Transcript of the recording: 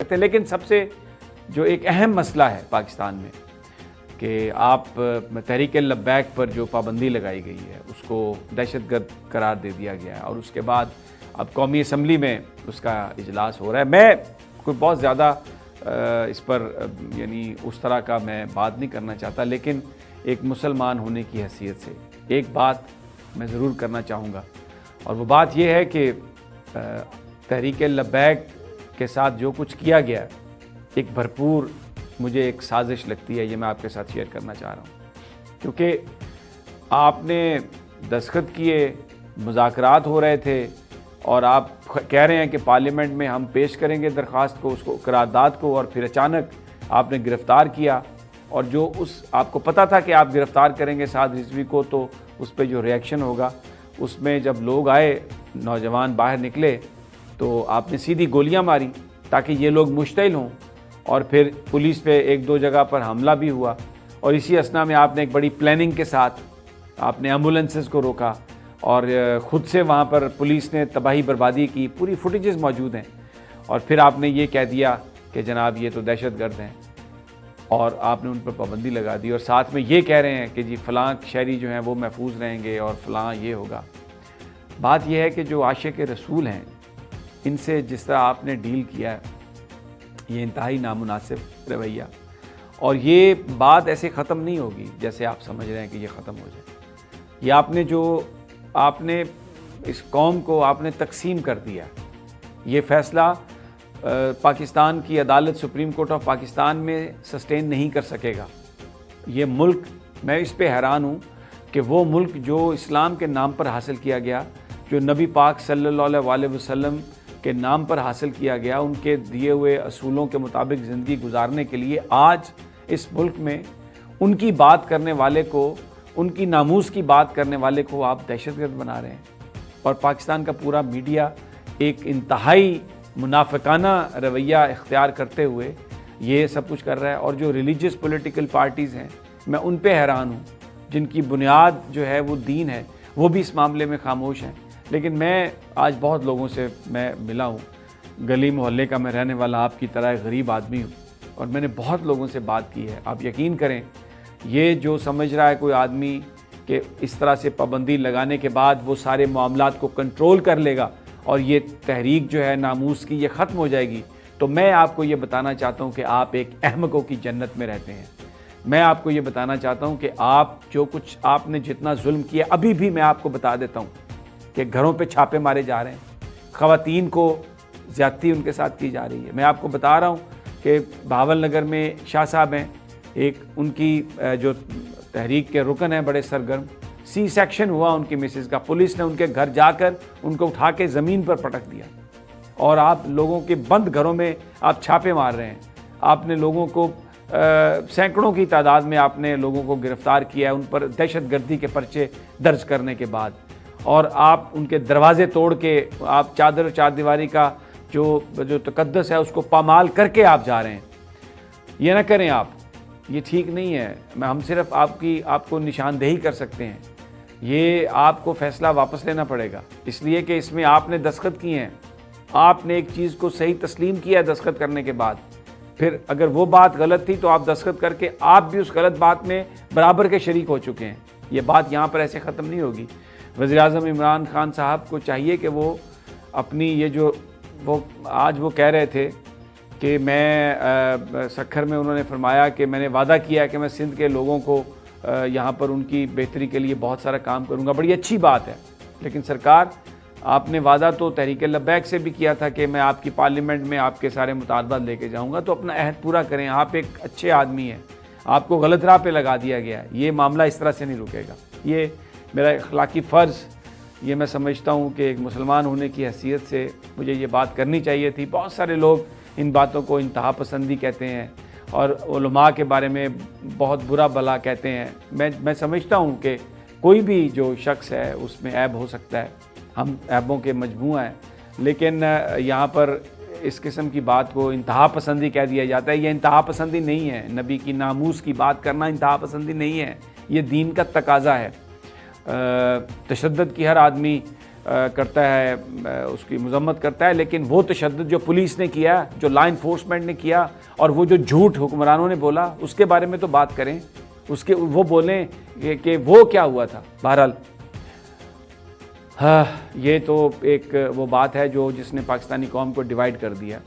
کرتے ہیں. لیکن سب سے جو ایک اہم مسئلہ ہے پاکستان میں کہ آپ تحریک لبیک پر جو پابندی لگائی گئی ہے اس کو دہشت گرد قرار دے دیا گیا ہے، اور اس کے بعد اب قومی اسمبلی میں اس کا اجلاس ہو رہا ہے. میں کوئی بہت زیادہ اس پر یعنی اس طرح کا میں بات نہیں کرنا چاہتا، لیکن ایک مسلمان ہونے کی حیثیت سے ایک بات میں ضرور کرنا چاہوں گا، اور وہ بات یہ ہے کہ تحریک لبیک کے ساتھ جو کچھ کیا گیا ایک بھرپور مجھے ایک سازش لگتی ہے. یہ میں آپ کے ساتھ شیئر کرنا چاہ رہا ہوں، کیونکہ آپ نے دستخط کیے، مذاکرات ہو رہے تھے، اور آپ کہہ رہے ہیں کہ پارلیمنٹ میں ہم پیش کریں گے درخواست کو، اس کو قرارداد کو، اور پھر اچانک آپ نے گرفتار کیا. اور جو آپ کو پتہ تھا کہ آپ گرفتار کریں گے 7 رضوی کو، تو اس پہ جو ریئیکشن ہوگا، اس میں جب لوگ آئے، نوجوان باہر نکلے، تو آپ نے سیدھی گولیاں ماری تاکہ یہ لوگ مشتعل ہوں، اور پھر پولیس پہ 1-2 جگہ پر حملہ بھی ہوا. اور اسی اثنا میں آپ نے ایک بڑی پلاننگ کے ساتھ آپ نے ایمبولینسز کو روکا، اور خود سے وہاں پر پولیس نے تباہی بربادی کی. پوری فوٹیجز موجود ہیں. اور پھر آپ نے یہ کہہ دیا کہ جناب یہ تو دہشت گرد ہیں، اور آپ نے ان پر پابندی لگا دی، اور ساتھ میں یہ کہہ رہے ہیں کہ جی فلاں شہری جو ہیں وہ محفوظ رہیں گے اور فلاں یہ ہوگا. بات یہ ہے کہ جو عاشق رسول ہیں ان سے جس طرح آپ نے ڈیل کیا ہے یہ انتہائی نامناسب رویہ، اور یہ بات ایسے ختم نہیں ہوگی جیسے آپ سمجھ رہے ہیں کہ یہ ختم ہو جائے. یہ آپ نے اس قوم کو آپ نے تقسیم کر دیا. یہ فیصلہ پاکستان کی عدالت سپریم کورٹ آف پاکستان میں سسٹین نہیں کر سکے گا. یہ ملک، میں اس پہ حیران ہوں کہ وہ ملک جو اسلام کے نام پر حاصل کیا گیا، جو نبی پاک صلی اللہ علیہ وسلم کے نام پر حاصل کیا گیا، ان کے دیے ہوئے اصولوں کے مطابق زندگی گزارنے کے لیے، آج اس ملک میں ان کی بات کرنے والے کو، ان کی ناموس کی بات کرنے والے کو آپ دہشت گرد بنا رہے ہیں. اور پاکستان کا پورا میڈیا ایک انتہائی منافقانہ رویہ اختیار کرتے ہوئے یہ سب کچھ کر رہا ہے. اور جو ریلیجیس پولیٹیکل پارٹیز ہیں، میں ان پہ حیران ہوں جن کی بنیاد جو ہے وہ دین ہے، وہ بھی اس معاملے میں خاموش ہیں. لیکن میں آج بہت لوگوں سے میں ملا ہوں، گلی محلے کا میں رہنے والا آپ کی طرح ایک غریب آدمی ہوں، اور میں نے بہت لوگوں سے بات کی ہے. آپ یقین کریں، یہ جو سمجھ رہا ہے کوئی آدمی کہ اس طرح سے پابندی لگانے کے بعد وہ سارے معاملات کو کنٹرول کر لے گا اور یہ تحریک جو ہے ناموس کی یہ ختم ہو جائے گی، تو میں آپ کو یہ بتانا چاہتا ہوں کہ آپ ایک احمقوں کی جنت میں رہتے ہیں. میں آپ کو یہ بتانا چاہتا ہوں کہ آپ جو کچھ آپ نے جتنا ظلم کیا، ابھی بھی میں آپ کو بتا دیتا ہوں کہ گھروں پہ چھاپے مارے جا رہے ہیں، خواتین کو زیادتی ان کے ساتھ کی جا رہی ہے. میں آپ کو بتا رہا ہوں کہ بہاول نگر میں شاہ صاحب ہیں، ایک ان کی جو تحریک کے رکن ہیں بڑے سرگرم، سی سیکشن ہوا ان کی مسز کا، پولیس نے ان کے گھر جا کر ان کو اٹھا کے زمین پر پٹک دیا. اور آپ لوگوں کے بند گھروں میں آپ چھاپے مار رہے ہیں. آپ نے لوگوں کو سینکڑوں کی تعداد میں آپ نے لوگوں کو گرفتار کیا ہے، ان پر دہشت گردی کے پرچے درج کرنے کے بعد، اور آپ ان کے دروازے توڑ کے آپ چادر دیواری کا جو تقدس ہے اس کو پامال کر کے آپ جا رہے ہیں. یہ نہ کریں آپ، یہ ٹھیک نہیں ہے. ہم صرف آپ کو نشاندہی کر سکتے ہیں. یہ آپ کو فیصلہ واپس لینا پڑے گا، اس لیے کہ اس میں آپ نے دستخط کیے ہیں. آپ نے ایک چیز کو صحیح تسلیم کیا ہے دستخط کرنے کے بعد، پھر اگر وہ بات غلط تھی تو آپ دستخط کر کے آپ بھی اس غلط بات میں برابر کے شریک ہو چکے ہیں. یہ بات یہاں پر ایسے ختم نہیں ہوگی. وزیر اعظم عمران خان صاحب کو چاہیے کہ وہ اپنی یہ جو آج وہ کہہ رہے تھے کہ میں سکھر میں انہوں نے فرمایا کہ میں نے وعدہ کیا ہے کہ میں سندھ کے لوگوں کو یہاں پر ان کی بہتری کے لیے بہت سارا کام کروں گا. بڑی اچھی بات ہے، لیکن سرکار آپ نے وعدہ تو تحریک لبیک سے بھی کیا تھا کہ میں آپ کی پارلیمنٹ میں آپ کے سارے مطالبات لے کے جاؤں گا، تو اپنا عہد پورا کریں. آپ ایک اچھے آدمی ہیں، آپ کو غلط راہ پہ لگا دیا گیا ہے. یہ معاملہ اس طرح سے نہیں رکے گا. یہ میرا اخلاقی فرض، یہ میں سمجھتا ہوں کہ ایک مسلمان ہونے کی حیثیت سے مجھے یہ بات کرنی چاہیے تھی. بہت سارے لوگ ان باتوں کو انتہا پسندی کہتے ہیں اور علماء کے بارے میں بہت برا بھلا کہتے ہیں. میں سمجھتا ہوں کہ کوئی بھی جو شخص ہے اس میں عیب ہو سکتا ہے، ہم عیبوں کے مجموعہ ہیں، لیکن یہاں پر اس قسم کی بات کو انتہا پسندی کہہ دیا جاتا ہے. یہ انتہا پسندی نہیں ہے. نبی کی ناموس کی بات کرنا انتہا پسندی نہیں ہے، یہ دین کا تقاضا ہے. تشدد کی ہر آدمی کرتا ہے، اس کی مذمت کرتا ہے، لیکن وہ تشدد جو پولیس نے کیا، جو لا انفورسمنٹ نے کیا، اور وہ جو جھوٹ حکمرانوں نے بولا، اس کے بارے میں تو بات کریں، وہ بولیں کہ وہ کیا ہوا تھا۔ بہرحال یہ تو ایک وہ بات ہے جس نے پاکستانی قوم کو ڈیوائیڈ کر دیا۔